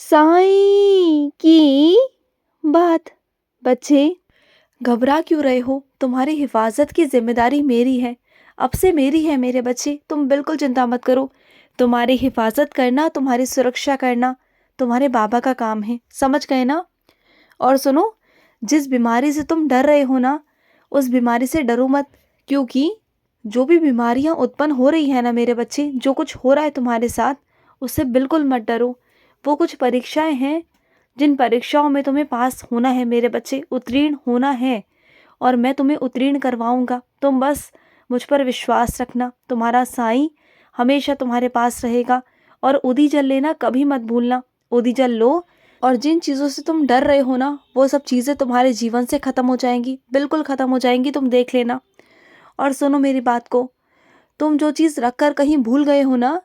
साईं की बात। बच्चे, घबरा क्यों रहे हो? तुम्हारी हिफाजत की जिम्मेदारी मेरी है, अब से मेरी है मेरे बच्चे। तुम बिल्कुल चिंता मत करो। तुम्हारी हिफाजत करना, तुम्हारी सुरक्षा करना तुम्हारे बाबा का काम है, समझ गए ना? और सुनो, जिस बीमारी से तुम डर रहे हो ना, उस बीमारी से डरो मत। क्योंकि जो भी बीमारियां उत्पन्न हो रही है ना मेरे बच्चे, जो कुछ हो रहा है तुम्हारे साथ, उससे बिल्कुल मत डरो। वो कुछ परीक्षाएं हैं, जिन परीक्षाओं में तुम्हें पास होना है मेरे बच्चे, उत्तीर्ण होना है। और मैं तुम्हें उत्तीर्ण करवाऊंगा। तुम बस मुझ पर विश्वास रखना। तुम्हारा साईं हमेशा तुम्हारे पास रहेगा। और उदी जल लेना कभी मत भूलना। उदी जल लो, और जिन चीज़ों से तुम डर रहे हो ना, वो सब चीज़ें तुम्हारे जीवन से ख़त्म हो जाएंगी, बिल्कुल ख़त्म हो जाएंगी, तुम देख लेना। और सुनो मेरी बात को, तुम जो चीज़ रख कर कहीं भूल गए हो ना,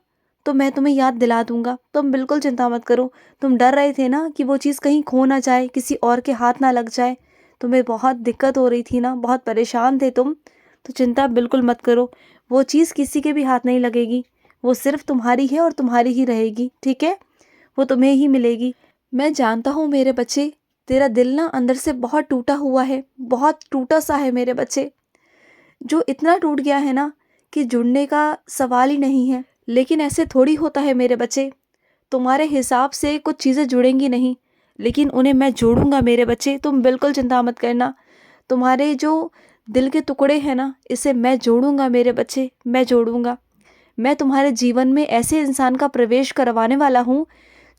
तो मैं तुम्हें याद दिला दूंगा। तुम बिल्कुल चिंता मत करो। तुम डर रहे थे ना कि वो चीज़ कहीं खो ना जाए, किसी और के हाथ ना लग जाए। तुम्हें बहुत दिक्कत हो रही थी ना, बहुत परेशान थे तुम। तो चिंता बिल्कुल मत करो। वो चीज़ किसी के भी हाथ नहीं लगेगी। वो सिर्फ तुम्हारी है और तुम्हारी ही रहेगी, ठीक है? वो तुम्हें ही मिलेगी। मैं जानता हूँ मेरे बच्चे, तेरा दिल ना अंदर से बहुत टूटा हुआ है, बहुत टूटा सा है मेरे बच्चे। जो इतना टूट गया है ना कि जुड़ने का सवाल ही नहीं है। लेकिन ऐसे थोड़ी होता है मेरे बच्चे। तुम्हारे हिसाब से कुछ चीज़ें जुड़ेंगी नहीं, लेकिन उन्हें मैं जोड़ूंगा मेरे बच्चे। तुम बिल्कुल चिंता मत करना। तुम्हारे जो दिल के टुकड़े हैं ना, इसे मैं जोड़ूंगा मेरे बच्चे, मैं जोड़ूंगा। मैं तुम्हारे जीवन में ऐसे इंसान का प्रवेश करवाने वाला हूँ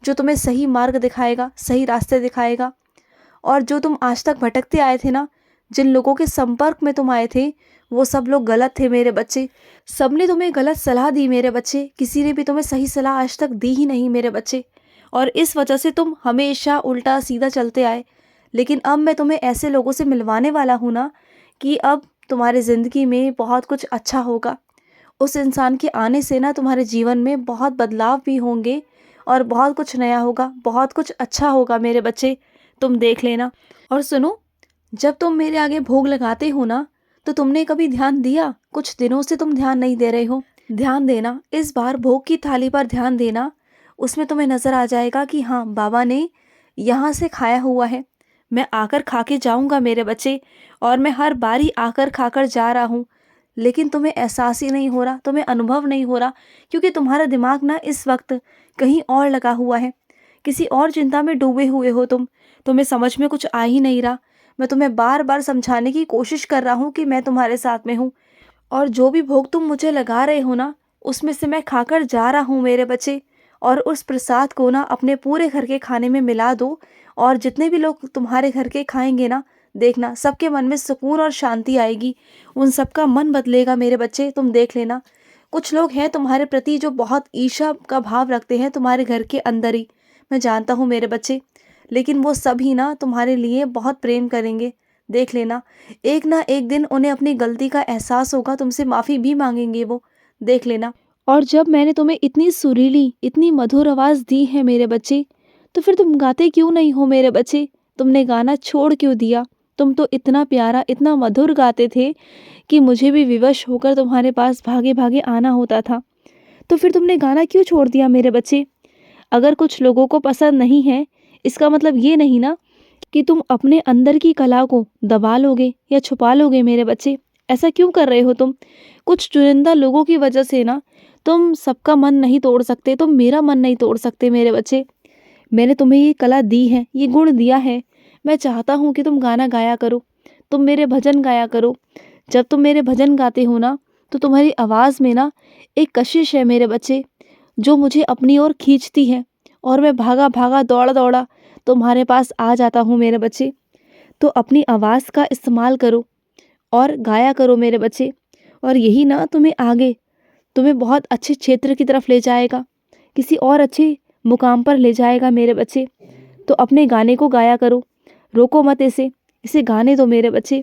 जो तुम्हें सही मार्ग दिखाएगा, सही रास्ते दिखाएगा। और जो तुम आज तक भटकते आए थे ना, जिन लोगों के संपर्क में तुम आए थे, वो सब लोग गलत थे मेरे बच्चे। सबने तुम्हें गलत सलाह दी मेरे बच्चे। किसी ने भी तुम्हें सही सलाह आज तक दी ही नहीं मेरे बच्चे। और इस वजह से तुम हमेशा उल्टा सीधा चलते आए। लेकिन अब मैं तुम्हें ऐसे लोगों से मिलवाने वाला हूँ ना, कि अब तुम्हारी ज़िंदगी में बहुत कुछ अच्छा होगा। उस इंसान के आने से ना तुम्हारे जीवन में बहुत बदलाव भी होंगे, और बहुत कुछ नया होगा, बहुत कुछ अच्छा होगा मेरे बच्चे। तुम देख लेना। और सुनो, जब तुम मेरे आगे भोग लगाते हो ना, तो तुमने कभी ध्यान दिया? कुछ दिनों से तुम ध्यान नहीं दे रहे हो। ध्यान देना, इस बार भोग की थाली पर ध्यान देना। उसमें तुम्हें नजर आ जाएगा कि हाँ, बाबा ने यहाँ से खाया हुआ है। मैं आकर खा के जाऊंगा मेरे बच्चे, और मैं हर बारी आकर खाकर जा रहा हूँ। लेकिन तुम्हें एहसास ही नहीं हो रहा, तुम्हें अनुभव नहीं हो रहा, क्योंकि तुम्हारा दिमाग ना इस वक्त कहीं और लगा हुआ है। किसी और चिंता में डूबे हुए हो तुम। तुम्हें समझ में कुछ आ ही नहीं रहा। मैं तुम्हें बार बार समझाने की कोशिश कर रहा हूँ कि मैं तुम्हारे साथ में हूँ। और जो भी भोग तुम मुझे लगा रहे हो ना, उसमें से मैं खाकर जा रहा हूँ मेरे बच्चे। और उस प्रसाद को ना अपने पूरे घर के खाने में मिला दो। और जितने भी लोग तुम्हारे घर के खाएंगे ना, देखना सबके मन में सुकून और शांति आएगी। उन सबका मन बदलेगा मेरे बच्चे, तुम देख लेना। कुछ लोग हैं तुम्हारे प्रति जो बहुत ईर्ष्या का भाव रखते हैं तुम्हारे घर के अंदर ही। मैं जानता हूँ मेरे बच्चे। लेकिन वो सभी ना तुम्हारे लिए बहुत प्रेम करेंगे, देख लेना। एक ना एक दिन उन्हें अपनी गलती का एहसास होगा, तुमसे माफ़ी भी मांगेंगे वो, देख लेना। और जब मैंने तुम्हें इतनी सुरीली, इतनी मधुर आवाज़ दी है मेरे बच्चे, तो फिर तुम गाते क्यों नहीं हो मेरे बच्चे? तुमने गाना छोड़ क्यों दिया? तुम तो इतना प्यारा, इतना मधुर गाते थे कि मुझे भी विवश होकर तुम्हारे पास भागे भागे आना होता था। तो फिर तुमने गाना क्यों छोड़ दिया मेरे बच्चे? अगर कुछ लोगों को पसंद नहीं है, इसका मतलब ये नहीं ना कि तुम अपने अंदर की कला को दबा लोगे या छुपा लोगे मेरे बच्चे। ऐसा क्यों कर रहे हो तुम? कुछ चुनिंदा लोगों की वजह से ना तुम सबका मन नहीं तोड़ सकते, तुम मेरा मन नहीं तोड़ सकते मेरे बच्चे। मैंने तुम्हें ये कला दी है, ये गुण दिया है। मैं चाहता हूँ कि तुम गाना गाया करो, तुम मेरे भजन गाया करो। जब तुम मेरे भजन गाते हो ना, तो तुम्हारी आवाज़ में ना एक कशिश है मेरे बच्चे, जो मुझे अपनी ओर खींचती है। और मैं भागा भागा, दौड़ा दौड़ा तुम्हारे पास आ जाता हूँ मेरे बच्चे। तो अपनी आवाज़ का इस्तेमाल करो और गाया करो मेरे बच्चे। और यही ना तुम्हें आगे, तुम्हें बहुत अच्छे क्षेत्र की तरफ ले जाएगा, किसी और अच्छे मुकाम पर ले जाएगा मेरे बच्चे। तो अपने गाने को गाया करो, रोको मत इसे, इसे गाने दो मेरे बच्चे।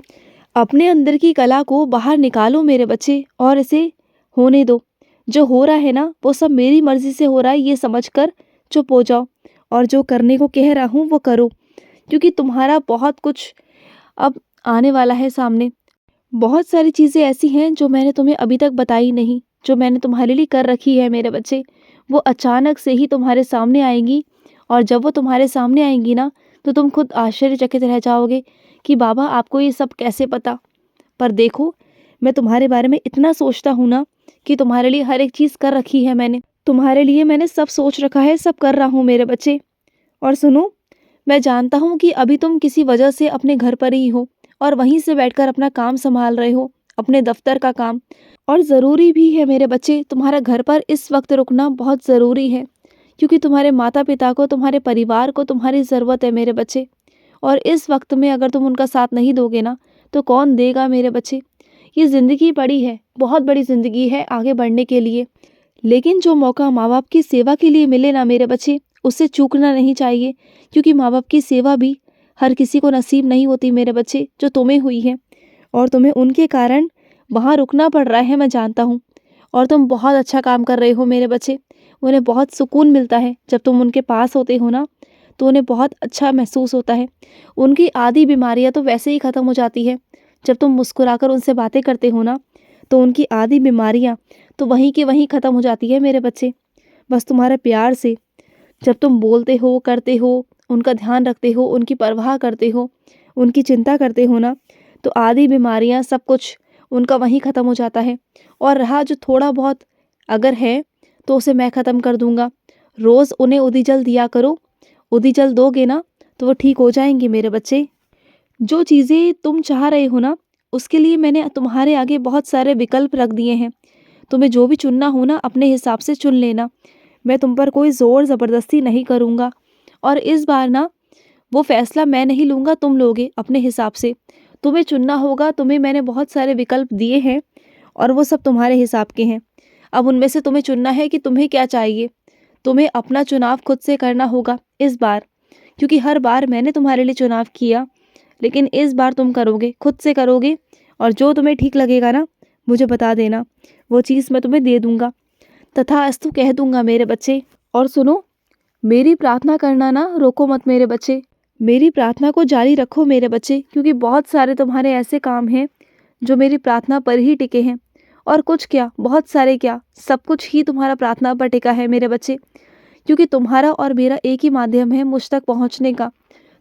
अपने अंदर की कला को बाहर निकालो मेरे बच्चे, और इसे होने दो। जो हो रहा है ना, वो सब मेरी मर्ज़ी से हो रहा है, ये समझकर चुप हो जाओ। और जो करने को कह रहा हूँ वो करो, क्योंकि तुम्हारा बहुत कुछ अब आने वाला है सामने। बहुत सारी चीज़ें ऐसी हैं जो मैंने तुम्हें अभी तक बताई नहीं, जो मैंने तुम्हारे लिए कर रखी है मेरे बच्चे। वो अचानक से ही तुम्हारे सामने आएंगी, और जब वो तुम्हारे सामने आएंगी ना, तो तुम खुद आश्चर्यचकित रह जाओगे कि बाबा आपको ये सब कैसे पता। पर देखो, मैं तुम्हारे बारे में इतना सोचता हूँ ना कि तुम्हारे लिए हर एक चीज़ कर रखी है मैंने। तुम्हारे लिए मैंने सब सोच रखा है, सब कर रहा हूँ मेरे बच्चे। और सुनो, मैं जानता हूँ कि अभी तुम किसी वजह से अपने घर पर ही हो और वहीं से बैठकर अपना काम संभाल रहे हो, अपने दफ्तर का काम। और ज़रूरी भी है मेरे बच्चे, तुम्हारा घर पर इस वक्त रुकना बहुत ज़रूरी है, क्योंकि तुम्हारे माता पिता को, तुम्हारे परिवार को तुम्हारी ज़रूरत है मेरे बच्चे। और इस वक्त में अगर तुम उनका साथ नहीं दोगे ना, तो कौन देगा मेरे बच्चे। ये ज़िंदगी बड़ी है, बहुत बड़ी ज़िंदगी है आगे बढ़ने के लिए, लेकिन जो मौका माँ बाप की सेवा के लिए मिले ना मेरे बच्चे, उससे चूकना नहीं चाहिए, क्योंकि माँ बाप की सेवा भी हर किसी को नसीब नहीं होती मेरे बच्चे, जो तुम्हें हुई है। और तुम्हें उनके कारण वहाँ रुकना पड़ रहा है, मैं जानता हूँ। और तुम बहुत अच्छा काम कर रहे हो मेरे बच्चे। उन्हें बहुत सुकून मिलता है जब तुम उनके पास होते हो ना, तो उन्हें बहुत अच्छा महसूस होता है। उनकी आधी बीमारियाँ तो वैसे ही ख़त्म हो जाती है जब तुम मुस्कुराकर उनसे बातें करते हो ना, तो उनकी आधी बीमारियाँ तो वहीं की वहीं ख़त्म हो जाती है मेरे बच्चे, बस तुम्हारे प्यार से। जब तुम बोलते हो, करते हो, उनका ध्यान रखते हो, उनकी परवाह करते हो, उनकी चिंता करते हो ना, तो आधी बीमारियाँ सब कुछ उनका वहीं ख़त्म हो जाता है। और रहा जो थोड़ा बहुत अगर है, तो उसे मैं ख़त्म कर दूँगा। रोज़ उन्हें उदी जल दिया करो, उदी जल दोगे ना, तो वो ठीक हो जाएंगे मेरे बच्चे। जो चीज़ें तुम चाह रहे हो ना, उसके लिए मैंने तुम्हारे आगे बहुत सारे विकल्प रख दिए हैं। तुम्हें जो भी चुनना हो ना, अपने हिसाब से चुन लेना। मैं तुम पर कोई ज़ोर ज़बरदस्ती नहीं करूँगा। और इस बार ना, वो फ़ैसला मैं नहीं लूँगा, तुम लोगे अपने हिसाब से। तुम्हें चुनना होगा, तुम्हें मैंने बहुत सारे विकल्प दिए हैं और वो सब तुम्हारे हिसाब के हैं। अब उनमें से तुम्हें चुनना है कि तुम्हें क्या चाहिए। तुम्हें अपना चुनाव खुद से करना होगा इस बार, क्योंकि हर बार मैंने तुम्हारे लिए चुनाव किया, लेकिन इस बार तुम करोगे, खुद से करोगे। और जो तुम्हें ठीक लगेगा ना, मुझे बता देना, वो चीज़ मैं तुम्हें दे दूँगा, तथास्तु कह दूँगा मेरे बच्चे। और सुनो, मेरी प्रार्थना करना ना रोको मत मेरे बच्चे। मेरी प्रार्थना को जारी रखो मेरे बच्चे, क्योंकि बहुत सारे तुम्हारे ऐसे काम हैं जो मेरी प्रार्थना पर ही टिके हैं। और कुछ क्या, बहुत सारे क्या, सब कुछ ही तुम्हारा प्रार्थना पर टिका है मेरे बच्चे, क्योंकि तुम्हारा और मेरा एक ही माध्यम है मुझ तक पहुँचने का।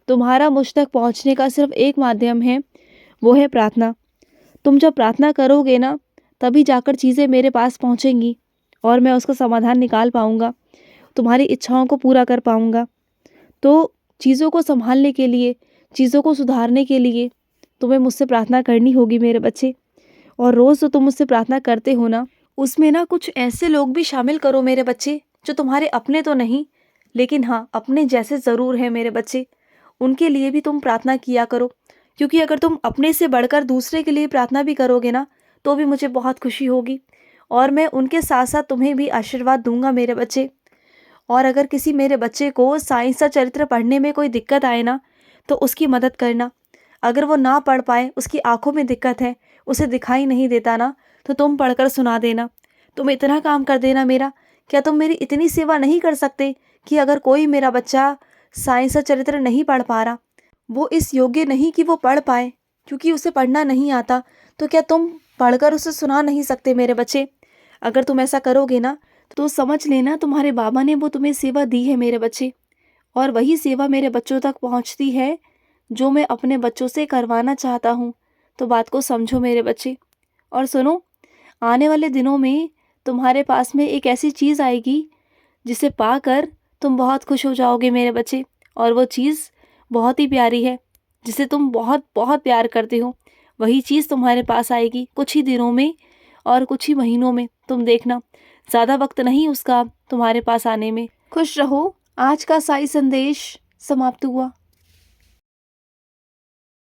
तुम्हारा मुझ तक पहुँचने का सिर्फ एक माध्यम है, वो है प्रार्थना। तुम जब प्रार्थना करोगे ना, तभी जाकर चीज़ें मेरे पास पहुँचेंगी और मैं उसका समाधान निकाल पाऊँगा, तुम्हारी इच्छाओं को पूरा कर पाऊँगा। तो चीज़ों को संभालने के लिए, चीज़ों को सुधारने के लिए तुम्हें मुझसे प्रार्थना करनी होगी मेरे बच्चे। और रोज़ तो तुम मुझसे प्रार्थना करते हो ना, उसमें ना कुछ ऐसे लोग भी शामिल करो मेरे बच्चे, जो तुम्हारे अपने तो नहीं, लेकिन हाँ अपने जैसे ज़रूर हैं मेरे बच्चे। उनके लिए भी तुम प्रार्थना किया करो, क्योंकि अगर तुम अपने से बढ़कर दूसरे के लिए प्रार्थना भी करोगे ना, तो भी मुझे बहुत खुशी होगी। और मैं उनके साथ साथ तुम्हें भी आशीर्वाद दूंगा मेरे बच्चे। और अगर किसी मेरे बच्चे को साइंस का चरित्र पढ़ने में कोई दिक्कत आए ना, तो उसकी मदद करना। अगर वो ना पढ़ पाए, उसकी आंखों में दिक्कत है, उसे दिखाई नहीं देता ना, तो तुम पढ़कर सुना देना। तुम इतना काम कर देना मेरा। क्या तुम मेरी इतनी सेवा नहीं कर सकते कि अगर कोई मेरा बच्चा साइंस का चरित्र नहीं पढ़ पा रहा, वो इस योग्य नहीं कि वो पढ़ पाए, क्योंकि उसे पढ़ना नहीं आता, तो क्या तुम पढ़कर उसे सुना नहीं सकते मेरे बच्चे? अगर तुम ऐसा करोगे ना, तो समझ लेना तुम्हारे बाबा ने वो तुम्हें सेवा दी है मेरे बच्चे। और वही सेवा मेरे बच्चों तक पहुंचती है जो मैं अपने बच्चों से करवाना चाहता हूँ। तो बात को समझो मेरे बच्चे। और सुनो, आने वाले दिनों में तुम्हारे पास में एक ऐसी चीज़ आएगी जिसे पाकर तुम बहुत खुश हो जाओगे मेरे बच्चे। और वो चीज़ बहुत ही प्यारी है, जिसे तुम बहुत बहुत प्यार करते हो। वही चीज़ तुम्हारे पास आएगी कुछ ही दिनों में और कुछ ही महीनों में, तुम देखना। ज़्यादा वक्त नहीं उसका तुम्हारे पास आने में। खुश रहो। आज का साई संदेश समाप्त हुआ।